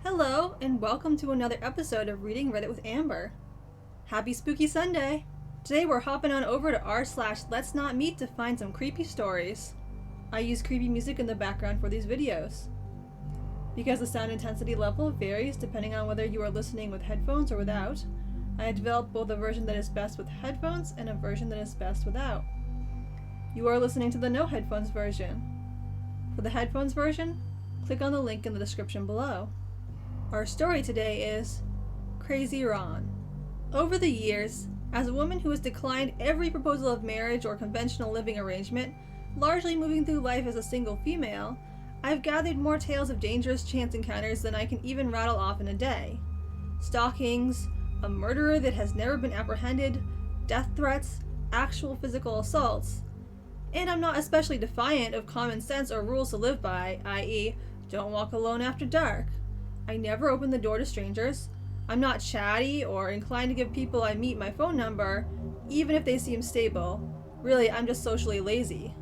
Hello, and welcome to another episode of Reading Reddit with Amber. Happy Spooky Sunday! Today we're hopping on over to r/LetsNotMeet to find some creepy stories. I use creepy music in the background for these videos. Because the sound intensity level varies depending on whether you are listening with headphones or without, I have developed both a version that is best with headphones and a version that is best without. You are listening to the no headphones version. For the headphones version, click on the link in the description below. Our story today is Crazy Ron. Over the years, as a woman who has declined every proposal of marriage or conventional living arrangement, largely moving through life as a single female, I've gathered more tales of dangerous chance encounters than I can even rattle off in a day. Stalkings, a murderer that has never been apprehended, death threats, actual physical assaults. And I'm not especially defiant of common sense or rules to live by, i.e., don't walk alone after dark. I never open the door to strangers. I'm not chatty or inclined to give people I meet my phone number, even if they seem stable. Really, I'm just socially lazy.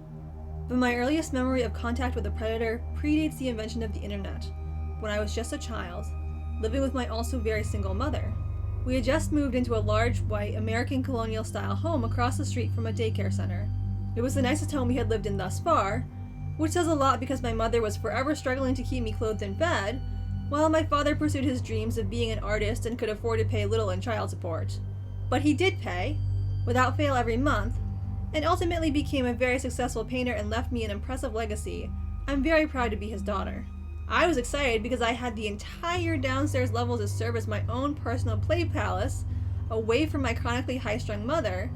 But my earliest memory of contact with a predator predates the invention of the internet, when I was just a child, living with my also very single mother. We had just moved into a large, white, American colonial-style home across the street from a daycare center. It was the nicest home we had lived in thus far, which says a lot because my mother was forever struggling to keep me clothed and fed, while my father pursued his dreams of being an artist and could afford to pay little in child support. But he did pay, without fail every month, and ultimately became a very successful painter and left me an impressive legacy. I'm very proud to be his daughter. I was excited because I had the entire downstairs level to serve as my own personal play palace, away from my chronically high-strung mother,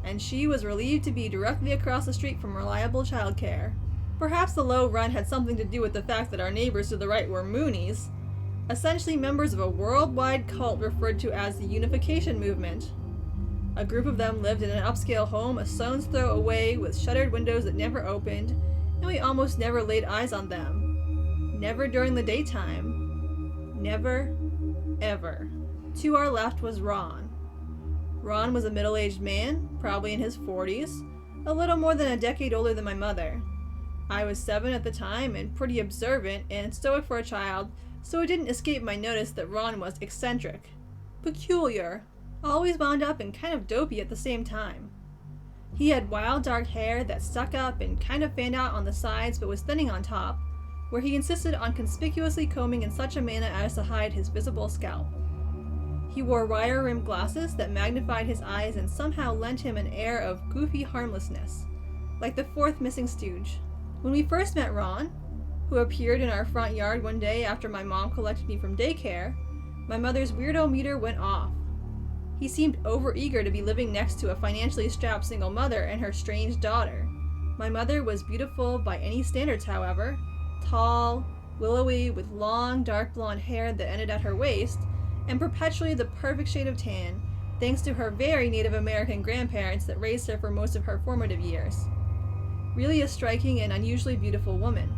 and she was relieved to be directly across the street from reliable childcare. Perhaps the low rent had something to do with the fact that our neighbors to the right were Moonies, essentially members of a worldwide cult referred to as the Unification Movement. A group of them lived in an upscale home a stone's throw away with shuttered windows that never opened, and we almost never laid eyes on them. Never during the daytime. Never, ever. To our left was Ron. Ron was a middle-aged man, probably in his 40s, a little more than a decade older than my mother. I was 7 at the time and pretty observant and stoic for a child, so it didn't escape my notice that Ron was eccentric, peculiar, always wound up and kind of dopey at the same time. He had wild dark hair that stuck up and kind of fanned out on the sides but was thinning on top, where he insisted on conspicuously combing in such a manner as to hide his visible scalp. He wore wire-rimmed glasses that magnified his eyes and somehow lent him an air of goofy harmlessness, like the fourth missing stooge. When we first met Ron, who appeared in our front yard one day after my mom collected me from daycare, my mother's weirdo meter went off. He seemed overeager to be living next to a financially strapped single mother and her strange daughter. My mother was beautiful by any standards, however, tall, willowy, with long, dark blonde hair that ended at her waist, and perpetually the perfect shade of tan, thanks to her very Native American grandparents that raised her for most of her formative years. Really a striking and unusually beautiful woman.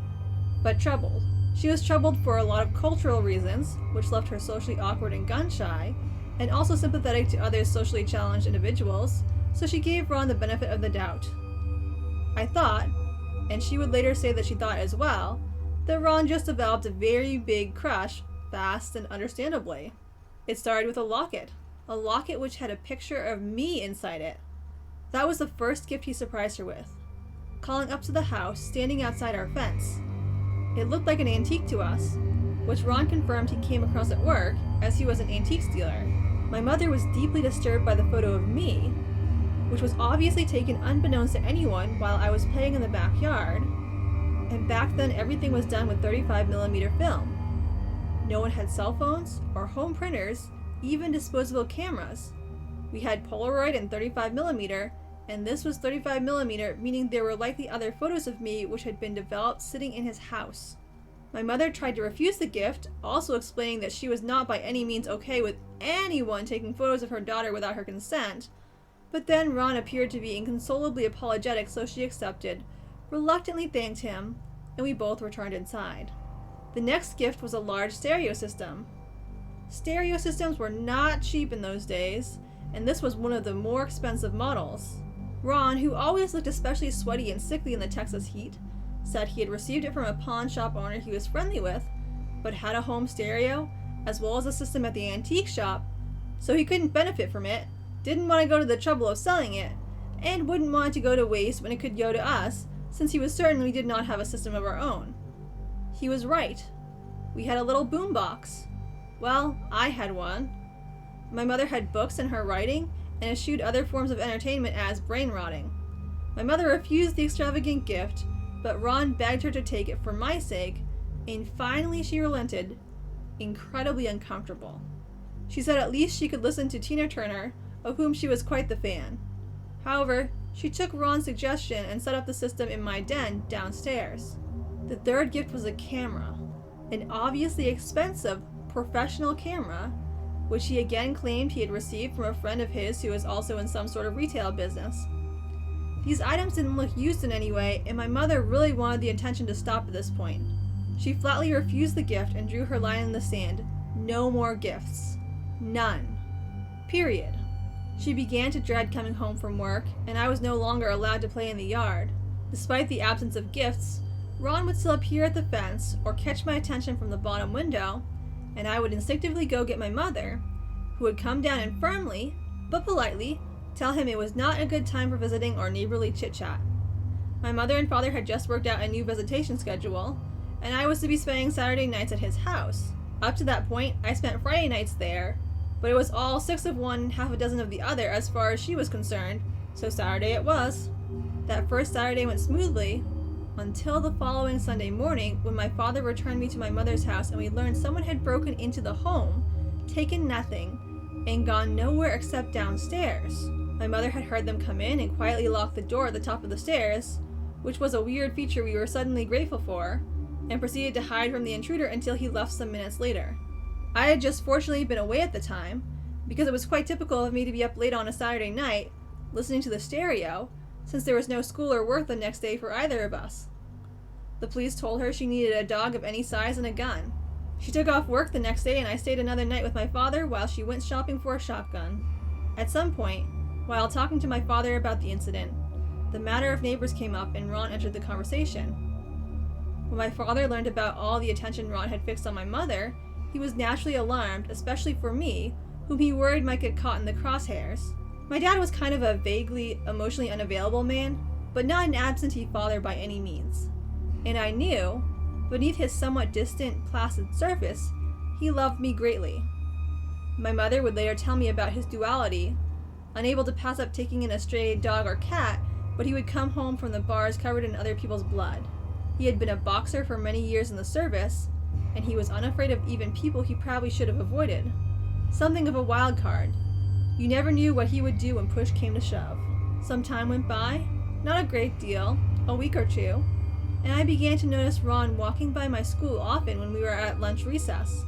But troubled. She was troubled for a lot of cultural reasons, which left her socially awkward and gun-shy, and also sympathetic to other socially challenged individuals, so she gave Ron the benefit of the doubt. I thought, and she would later say that she thought as well, that Ron just developed a very big crush, fast and understandably. It started with a locket which had a picture of me inside it. That was the first gift he surprised her with, calling up to the house, standing outside our fence. It looked like an antique to us, which Ron confirmed he came across at work, as he was an antiques dealer. My mother was deeply disturbed by the photo of me, which was obviously taken unbeknownst to anyone while I was playing in the backyard, and back then everything was done with 35mm film. No one had cell phones or home printers, even disposable cameras. We had Polaroid and 35mm, and this was 35mm, meaning there were likely other photos of me which had been developed sitting in his house. My mother tried to refuse the gift, also explaining that she was not by any means okay with anyone taking photos of her daughter without her consent, but then Ron appeared to be inconsolably apologetic, so she accepted, reluctantly thanked him, and we both returned inside. The next gift was a large stereo system. Stereo systems were not cheap in those days, and this was one of the more expensive models. Ron, who always looked especially sweaty and sickly in the Texas heat, said he had received it from a pawn shop owner he was friendly with, but had a home stereo, as well as a system at the antique shop, so he couldn't benefit from it, didn't want to go to the trouble of selling it, and wouldn't want it to go to waste when it could go to us, since he was certain we did not have a system of our own. He was right. We had a little boombox. Well, I had one. My mother had books and her writing, and eschewed other forms of entertainment as brain-rotting. My mother refused the extravagant gift, but Ron begged her to take it for my sake, and finally she relented, incredibly uncomfortable. She said at least she could listen to Tina Turner, of whom she was quite the fan. However, she took Ron's suggestion and set up the system in my den downstairs. The third gift was a camera, an obviously expensive professional camera, which he again claimed he had received from a friend of his who was also in some sort of retail business. These items didn't look used in any way, and my mother really wanted the attention to stop at this point. She flatly refused the gift and drew her line in the sand. No more gifts. None. Period. She began to dread coming home from work, and I was no longer allowed to play in the yard. Despite the absence of gifts, Ron would still appear at the fence or catch my attention from the bottom window, and I would instinctively go get my mother, who would come down and firmly, but politely, tell him it was not a good time for visiting or neighborly chit-chat. My mother and father had just worked out a new visitation schedule, and I was to be spending Saturday nights at his house. Up to that point, I spent Friday nights there, but it was all 6 of one and half a dozen of the other as far as she was concerned, so Saturday it was. That first Saturday went smoothly, until the following Sunday morning when my father returned me to my mother's house and we learned someone had broken into the home, taken nothing, and gone nowhere except downstairs. My mother had heard them come in and quietly lock the door at the top of the stairs, which was a weird feature we were suddenly grateful for, and proceeded to hide from the intruder until he left some minutes later. I had just fortunately been away at the time, because it was quite typical of me to be up late on a Saturday night, listening to the stereo, since there was no school or work the next day for either of us. The police told her she needed a dog of any size and a gun. She took off work the next day and I stayed another night with my father while she went shopping for a shotgun. At some point, while talking to my father about the incident, the matter of neighbors came up and Ron entered the conversation. When my father learned about all the attention Ron had fixed on my mother, he was naturally alarmed, especially for me, whom he worried might get caught in the crosshairs. My dad was kind of a vaguely, emotionally unavailable man, but not an absentee father by any means. And I knew, beneath his somewhat distant, placid surface, he loved me greatly. My mother would later tell me about his duality, unable to pass up taking in a stray dog or cat, but he would come home from the bars covered in other people's blood. He had been a boxer for many years in the service, and he was unafraid of even people he probably should have avoided. Something of a wild card. You never knew what he would do when push came to shove. Some time went by, not a great deal, a week or two, and I began to notice Ron walking by my school often when we were at lunch recess.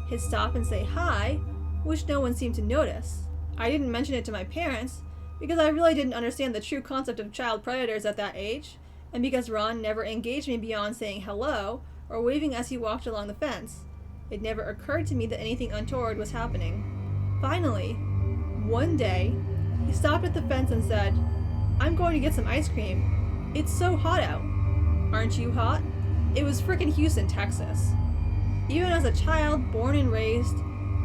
He'd stop and say hi, which no one seemed to notice. I didn't mention it to my parents, because I really didn't understand the true concept of child predators at that age, and because Ron never engaged me beyond saying hello or waving as he walked along the fence. It never occurred to me that anything untoward was happening. Finally, one day, he stopped at the fence and said, "I'm going to get some ice cream. It's so hot out." "Aren't you hot?" It was frickin' Houston, Texas. Even as a child, born and raised,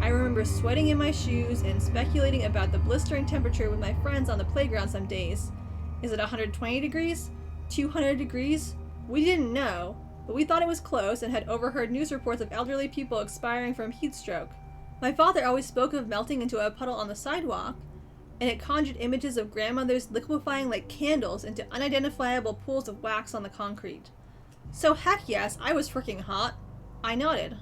I remember sweating in my shoes and speculating about the blistering temperature with my friends on the playground some days. Is it 120 degrees? 200 degrees? We didn't know, but we thought it was close and had overheard news reports of elderly people expiring from heat stroke. My father always spoke of melting into a puddle on the sidewalk, and it conjured images of grandmothers liquefying like candles into unidentifiable pools of wax on the concrete. So heck yes, I was freaking hot. I nodded.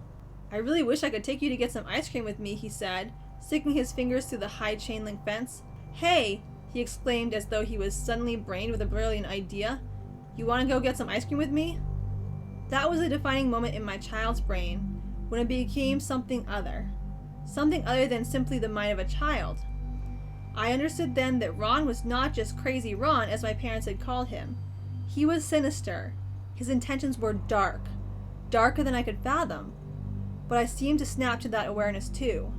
"I really wish I could take you to get some ice cream with me," he said, sticking his fingers through the high chain link fence. "Hey," he exclaimed as though he was suddenly brained with a brilliant idea. "You want to go get some ice cream with me?" That was a defining moment in my child's brain, when it became something other than simply the mind of a child. I understood then that Ron was not just Crazy Ron, as my parents had called him. He was sinister. His intentions were dark, darker than I could fathom. But I seemed to snap to that awareness too.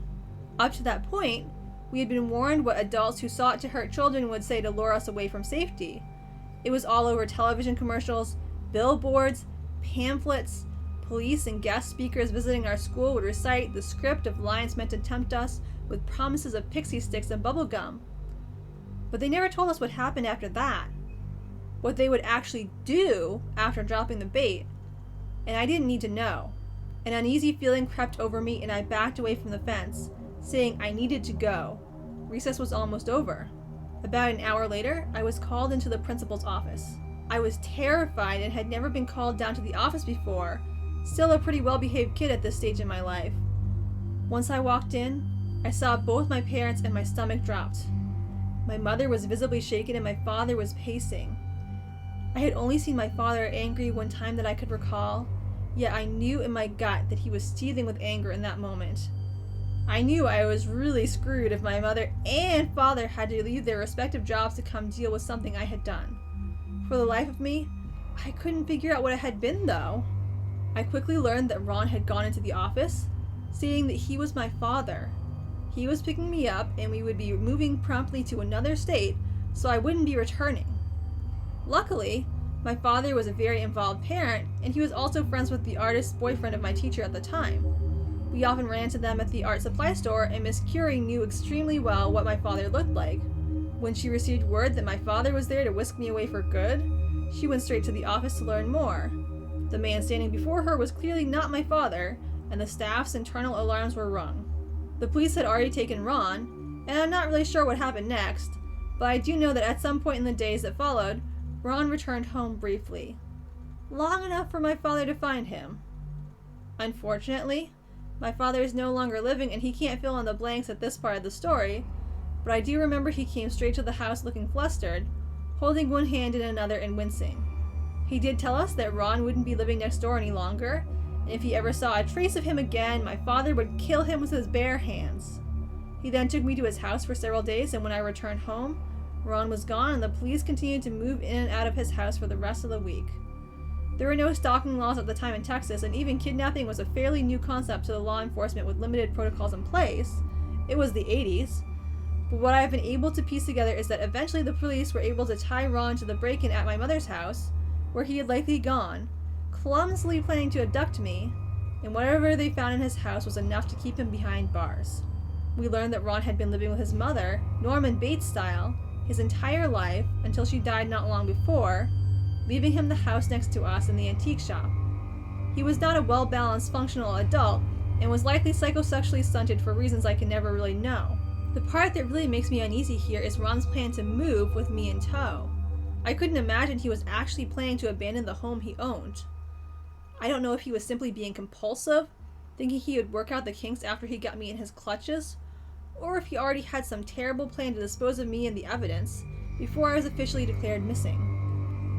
Up to that point, we had been warned what adults who sought to hurt children would say to lure us away from safety. It was all over television commercials, billboards, pamphlets, Police and guest speakers visiting our school would recite the script of lines meant to tempt us with promises of pixie sticks and bubble gum. But they never told us what happened after that. What they would actually do after dropping the bait. And I didn't need to know. An uneasy feeling crept over me and I backed away from the fence, saying I needed to go. Recess was almost over. About an hour later, I was called into the principal's office. I was terrified and had never been called down to the office before, still a pretty well-behaved kid at this stage in my life. Once I walked in, I saw both my parents and my stomach dropped. My mother was visibly shaken and my father was pacing. I had only seen my father angry one time that I could recall, yet I knew in my gut that he was seething with anger in that moment. I knew I was really screwed if my mother and father had to leave their respective jobs to come deal with something I had done. For the life of me, I couldn't figure out what it had been though. I quickly learned that Ron had gone into the office, stating that he was my father. He was picking me up and we would be moving promptly to another state, so I wouldn't be returning. Luckily, my father was a very involved parent, and he was also friends with the artist's boyfriend of my teacher at the time. We often ran into them at the art supply store, and Miss Curie knew extremely well what my father looked like. When she received word that my father was there to whisk me away for good, she went straight to the office to learn more. The man standing before her was clearly not my father, and the staff's internal alarms were rung. The police had already taken Ron, and I'm not really sure what happened next, but I do know that at some point in the days that followed, Ron returned home briefly. Long enough for my father to find him. Unfortunately, my father is no longer living and he can't fill in the blanks at this part of the story, but I do remember he came straight to the house looking flustered, holding one hand in another and wincing. He did tell us that Ron wouldn't be living next door any longer, and if he ever saw a trace of him again, my father would kill him with his bare hands. He then took me to his house for several days, and when I returned home, Ron was gone and the police continued to move in and out of his house for the rest of the week. There were no stalking laws at the time in Texas, and even kidnapping was a fairly new concept to the law enforcement with limited protocols in place. It was the 80s. But what I have been able to piece together is that eventually the police were able to tie Ron to the break-in at my mother's house, where he had likely gone, clumsily planning to abduct me, and whatever they found in his house was enough to keep him behind bars. We learned that Ron had been living with his mother, Norman Bates style, his entire life until she died not long before, leaving him the house next to us in the antique shop. He was not a well-balanced, functional adult, and was likely psychosexually stunted for reasons I can never really know. The part that really makes me uneasy here is Ron's plan to move with me in tow. I couldn't imagine he was actually planning to abandon the home he owned. I don't know if he was simply being compulsive, thinking he would work out the kinks after he got me in his clutches, or if he already had some terrible plan to dispose of me and the evidence before I was officially declared missing.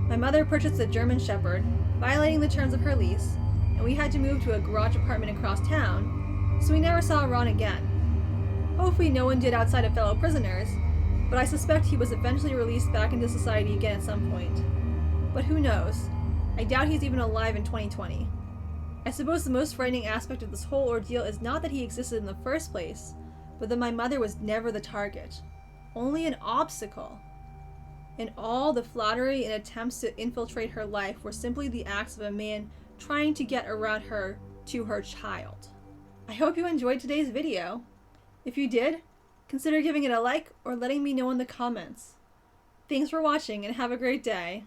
My mother purchased a German Shepherd, violating the terms of her lease, and we had to move to a garage apartment across town, so we never saw Ron again. Hopefully no one did outside of fellow prisoners, but I suspect he was eventually released back into society again at some point. But who knows? I doubt he's even alive in 2020. I suppose the most frightening aspect of this whole ordeal is not that he existed in the first place, but that my mother was never the target, only an obstacle. And all the flattery and attempts to infiltrate her life were simply the acts of a man trying to get around her to her child. I hope you enjoyed today's video. If you did, consider giving it a like or letting me know in the comments. Thanks for watching and have a great day.